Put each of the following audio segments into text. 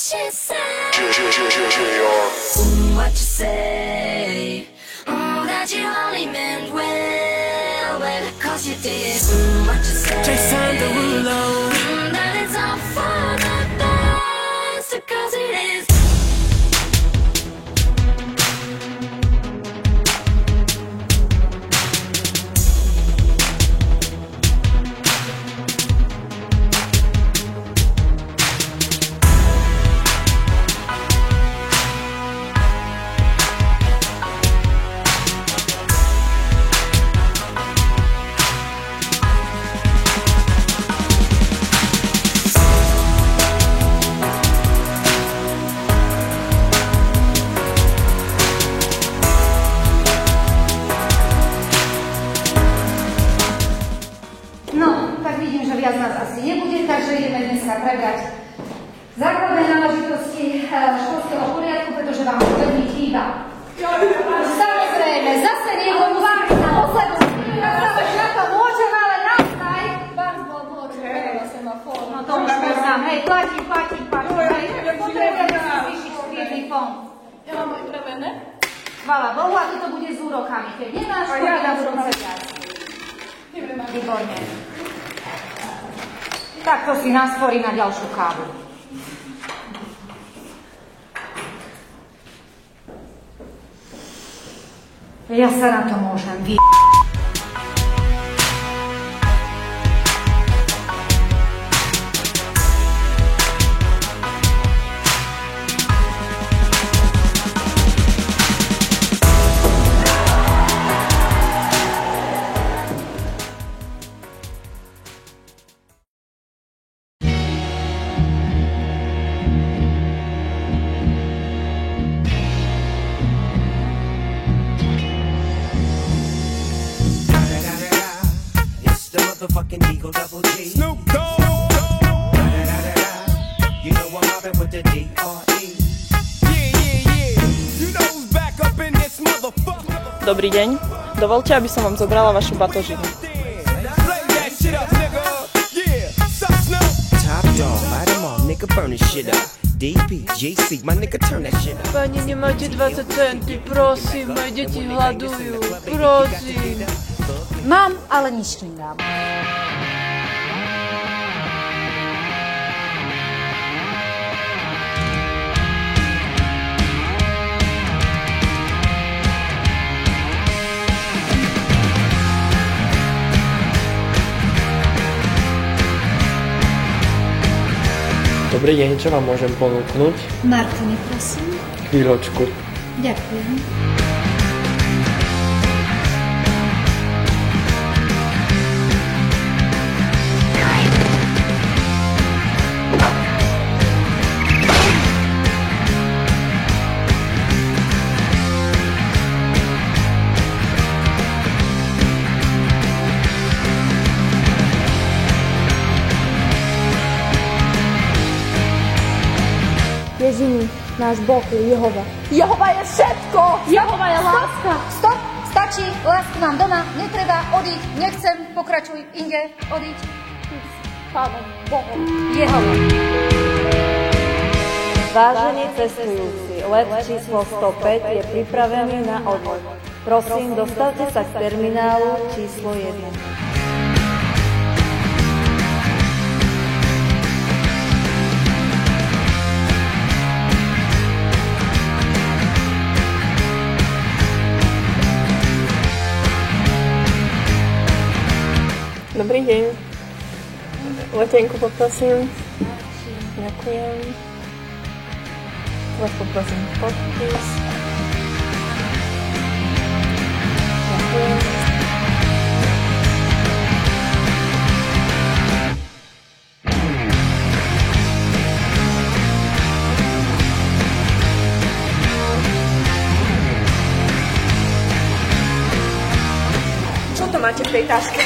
she say? What you say? That you only meant well, baby, 'cause you did. What you say? Jason Derulo. That it's all for the best, 'cause it is. Viac nás asi nebude, takže ideme dneska prebrať základné náležitosti školského poriadku, pretože vám to veľmi chýba. Samozrejme, zase niekomu vážne na poslednú chvíľu, na to môžem, ale naozaj. Vás bol môžem, no to už poznám, hej, platím, hej, potrebujeme si zvýšiť striedny fond. Ja mám aj prevené? Chvála Bohu, a toto bude s úrokami, keď nemáš, to je na budúce viac. Výborne. Tak to si nasporí na ďalšiu kávu. Ja sa na to môžem Fucking Eagle Double G. Snoop Dogg. You know I'm mobbing with the D.R.E. Yeah. You know who's back up in this motherfucker. Dobrý deň. Dovolte, aby som vám zobrala vašu batožinu. Top dog, light 'em all, nigga, burn this shit up. DPGC, my nigga, turn that shit up. Pani, nemáte 20 centy, prosím, moje deti hľadujú, prosím. Mám, ale nič nedám. Dobrý deň, čo vám môžem ponúknuť? Martini, prosím. Chvíľočku. Ďakujem. Jediný náš Boh je Jehova. Jehova je všetko! Jehova je láska! Stop! Stačí, lásku mám doma, netreba, odíď, nechcem, pokračuj, inde, odíď. Pánom Bohom. Jehova. Vážení cestujúci, let číslo 105 je pripravený na odlet. Prosím, dostavte sa k terminálu číslo 1. Dobrý deň. Letenku poprosím. Ďakujem. Vás poprosím podpis. Ďakujem. Čo to máte v tej taške?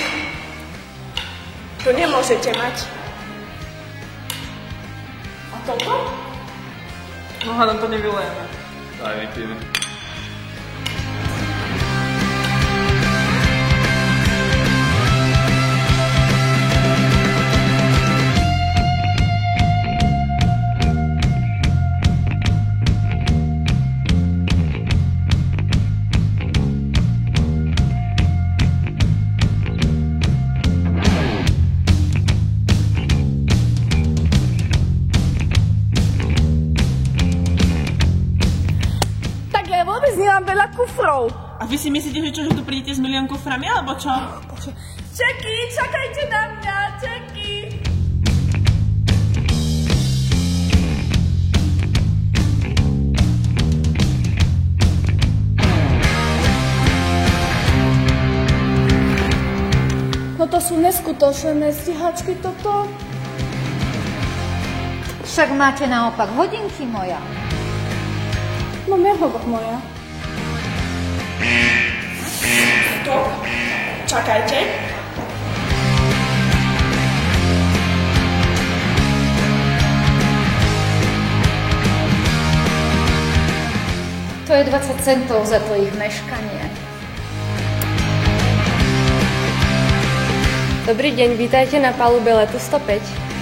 To nemôžete mať. A toto? No hádam to nevylejeme. Aj vypijeme. kufrov. A vy si myslíte, že čo, že tu prídete s milión kuframi, alebo čo? Čeky, čakajte na mňa, Čeky! No to sú neskutočné stíhačky toto. Však máte naopak hodinky moja. No nehovor moja. Stop. Čakajte. To je 20 centov za to ich meškanie. Dobrý deň, vítajte na palube letu 105.